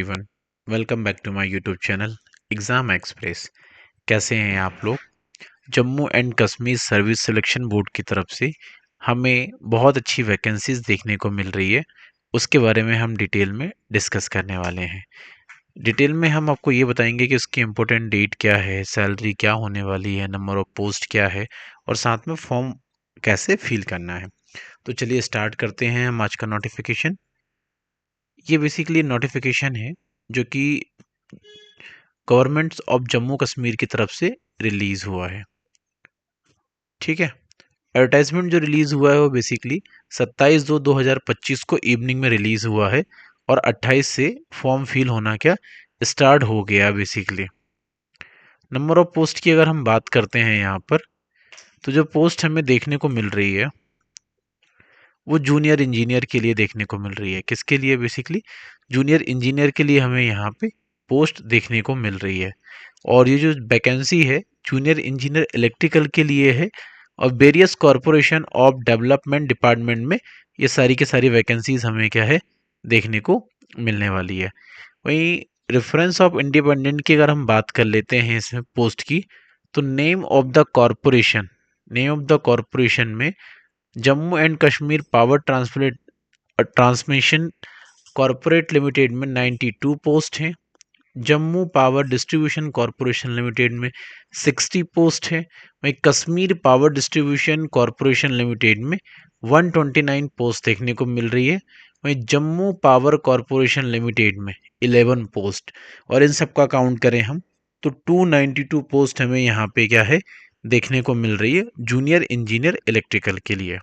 Everyone, welcome back to my YouTube channel exam express. कैसे हैं आप लोग? Jammu and Kashmir service selection board की तरफ से हमें बहुत अच्छी वैकेंसीज देखने को मिल रही है। उसके बारे में हम डिटेल में डिस्कस करने वाले हैं। डिटेल में हम आपको ये बताएंगे कि उसकी इम्पोर्टेंट डेट क्या है, सैलरी क्या होने वाली है, नंबर ऑफ पोस्ट क्या है और साथ में फॉर्म कैसे फिल करना है। तो चलिए स्टार्ट करते हैं हम आज का नोटिफिकेशन। ये बेसिकली नोटिफिकेशन है जो कि गवर्नमेंट ऑफ जम्मू कश्मीर की तरफ से रिलीज हुआ है। ठीक है। एडवर्टाइजमेंट जो रिलीज हुआ है वो बेसिकली 27/2/2025 को इवनिंग में रिलीज हुआ है और 28 से फॉर्म फिल होना क्या स्टार्ट हो गया बेसिकली। नंबर ऑफ पोस्ट की अगर हम बात करते हैं यहाँ पर, तो जो पोस्ट हमें देखने को मिल रही है वो जूनियर इंजीनियर के लिए देखने को मिल रही है। किसके लिए? बेसिकली जूनियर इंजीनियर के लिए हमें यहाँ पे पोस्ट देखने को मिल रही है। और ये जो वैकेंसी है जूनियर इंजीनियर इलेक्ट्रिकल के लिए है और various corporation of development department में ये सारी की सारी वैकेंसीज हमें क्या है देखने को मिलने वाली है। वहीं रेफरेंस ऑफ इंडिपेंडेंट की अगर हम बात कर लेते हैं इसमें पोस्ट की, तो नेम ऑफ द कॉरपोरेशन में Jammu and Kashmir power transmission corporate limited में 92 पोस्ट हैं। Jammu power distribution corporation limited में 60 पोस्ट है। वहीं Kashmir power distribution corporation limited में 129 पोस्ट देखने को मिल रही है। वहीं जम्मू पावर कॉरपोरेशन लिमिटेड में 11 पोस्ट, और इन सब का काउंट करें हम तो 292 पोस्ट हमें यहाँ पे क्या है देखने को मिल रही है जूनियर इंजीनियर इलेक्ट्रिकल के लिए।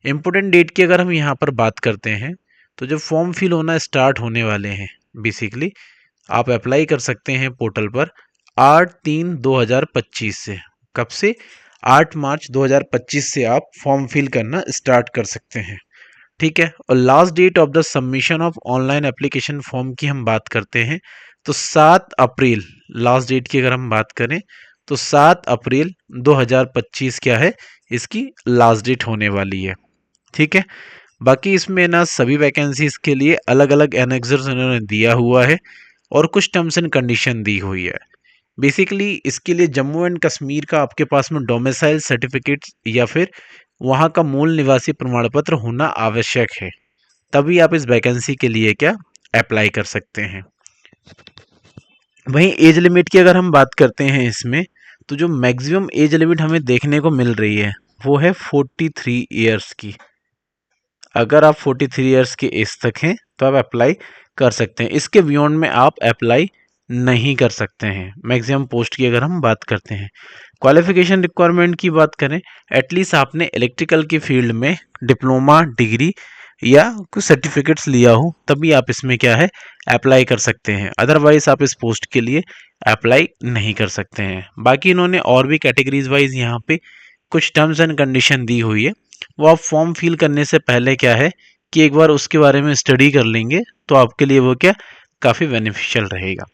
इम्पोर्टेंट डेट की अगर हम यहाँ पर बात करते हैं, तो जब फॉर्म फिल होना स्टार्ट होने वाले हैं बेसिकली आप अप्लाई कर सकते हैं पोर्टल पर 8/3/2025 से। कब से? 8 मार्च 2025 से आप फॉर्म फिल करना स्टार्ट कर सकते हैं। ठीक है। और last date of the submission of online application form की हम बात करते हैं तो 7 अप्रैल, लास्ट डेट की अगर हम बात करें तो 7 अप्रैल 2025 क्या है इसकी लास्ट डेट होने वाली है। ठीक है। बाकी इसमें ना सभी वैकेंसीज के लिए अलग अलग एनेक्सर्स उन्होंने दिया हुआ है और कुछ टर्म्स एंड कंडीशन दी हुई है। बेसिकली इसके लिए जम्मू एंड कश्मीर का आपके पास में डोमिसाइल सर्टिफिकेट या फिर वहाँ का मूल निवासी प्रमाण पत्र होना आवश्यक है, तभी आप इस वैकेंसी के लिए क्या अप्लाई कर सकते हैं। वहीं एज लिमिट की अगर हम बात करते हैं इसमें, तो जो मैक्सिमम एज लिमिट हमें देखने को मिल रही है वो है 43 ईयर्स की। अगर आप 43 ईयर्स के एज तक हैं तो आप अप्लाई कर सकते हैं। इसके बियॉन्ड में आप अप्लाई नहीं कर सकते हैं मैक्सिमम पोस्ट की अगर हम बात करते हैं। क्वालिफिकेशन रिक्वायरमेंट की बात करें, एटलीस्ट आपने इलेक्ट्रिकल की फील्ड में डिप्लोमा डिग्री या कुछ सर्टिफिकेट्स लिया हो तभी आप इसमें क्या है अप्लाई कर सकते हैं। अदरवाइज आप इस पोस्ट के लिए अप्लाई नहीं कर सकते हैं। बाकी इन्होंने और भी कैटेगरीज वाइज यहाँ पे कुछ टर्म्स एंड कंडीशन दी हुई है, वो आप फॉर्म फिल करने से पहले क्या है कि एक बार उसके बारे में स्टडी कर लेंगे तो आपके लिए वो क्या काफ़ी बेनिफिशियल रहेगा।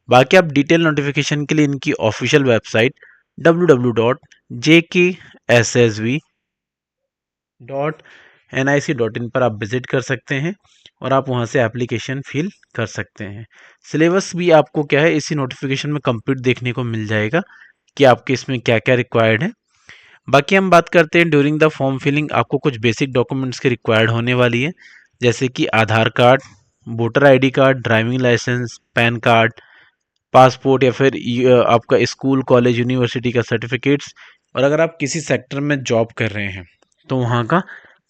बाकी आप डिटेल नोटिफिकेशन के लिए इनकी ऑफिशियल वेबसाइट www.jksssv.nic.in पर आप विजिट कर सकते हैं और आप वहां से एप्लीकेशन फिल कर सकते हैं। सिलेबस भी आपको क्या है इसी नोटिफिकेशन में कंप्लीट देखने को मिल जाएगा कि आपके इसमें क्या क्या रिक्वायर्ड है। बाकी हम बात करते हैं ड्यूरिंग द फॉर्म फिलिंग आपको कुछ बेसिक डॉक्यूमेंट्स की रिक्वायर्ड होने वाली है, जैसे कि Aadhaar card, voter ID card, driving licence, PAN card, passport या फिर आपका स्कूल कॉलेज यूनिवर्सिटी का सर्टिफिकेट्स। और अगर आप किसी सेक्टर में जॉब कर रहे हैं तो वहाँ का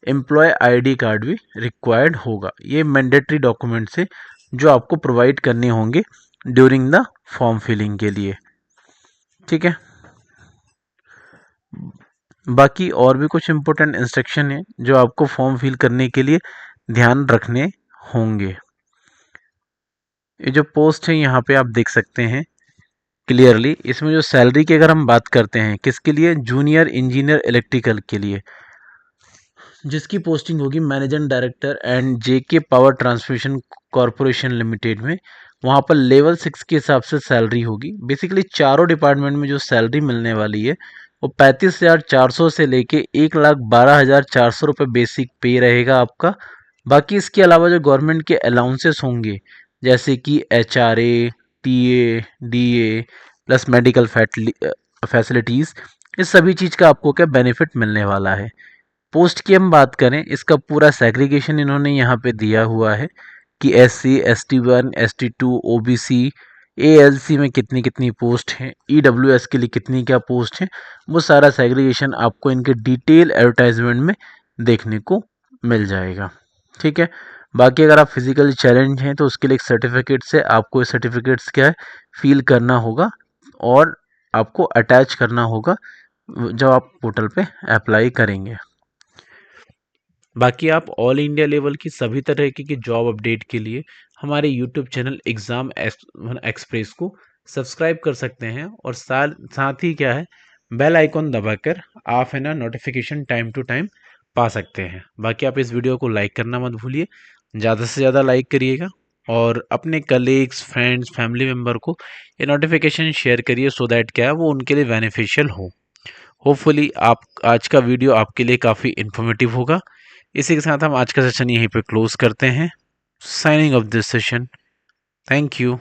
एम्प्लॉय आईडी कार्ड भी रिक्वायर्ड होगा। ये मैंडेटरी डॉक्यूमेंट्स है जो आपको प्रोवाइड करने होंगे ड्यूरिंग द फॉर्म फिलिंग के लिए। ठीक है। बाकी और भी कुछ इंपॉर्टेंट इंस्ट्रक्शन है जो आपको फॉर्म फिल करने के लिए ध्यान रखने होंगे। ये जो पोस्ट है यहाँ पे आप देख सकते हैं क्लियरली। इसमें जो सैलरी की अगर हम बात करते हैं किसके लिए, जूनियर इंजीनियर इलेक्ट्रिकल के लिए, जिसकी पोस्टिंग होगी managing director and JK power transmission corporation limited में। वहाँ पर लेवल 6 के हिसाब से सैलरी होगी। बेसिकली चारों डिपार्टमेंट में जो सैलरी मिलने वाली है वो 35,400 से लेके 1,12,400 रुपये बेसिक पे रहेगा आपका। बाकी इसके अलावा जो गवर्नमेंट के अलाउंसेस होंगे जैसे कि HRA, TA, DA plus medical facilities, इस सभी चीज़ का आपको क्या बेनिफिट मिलने वाला है। पोस्ट की हम बात करें, इसका पूरा सेग्रीगेशन इन्होंने यहाँ पे दिया हुआ है कि SC, ST1, ST2, OBC, ALC में कितनी कितनी पोस्ट हैं, EWS के लिए कितनी क्या पोस्ट हैं, वो सारा सेग्रीगेशन आपको इनके डिटेल एडवर्टाइजमेंट में देखने को मिल जाएगा। ठीक है। बाकी अगर आप फिजिकली चैलेंज हैं तो उसके लिए एक सर्टिफिकेट से आपको सर्टिफिकेट्स क्या है फिल करना होगा और आपको अटैच करना होगा जब आप पोर्टल पे अप्लाई करेंगे। बाकी आप ऑल इंडिया लेवल की सभी तरह की जॉब अपडेट के लिए हमारे यूट्यूब चैनल एग्ज़ाम एक्सप्रेस को सब्सक्राइब कर सकते हैं और साथ ही क्या है बेल आइकॉन दबाकर आप है ना नोटिफिकेशन टाइम टू टाइम पा सकते हैं। बाकी आप इस वीडियो को लाइक करना मत भूलिए, ज़्यादा से ज़्यादा लाइक करिएगा और अपने कलीग्स, फ्रेंड्स, फैमिली मेम्बर को ये नोटिफिकेशन शेयर करिए सो दैट क्या है वो उनके लिए बेनिफिशियल हो। होपफुली आप आज का वीडियो आपके लिए काफ़ी इन्फॉर्मेटिव होगा। इसी के साथ हम आज का सेशन यहीं पे क्लोज करते हैं। Signing off this session. Thank you.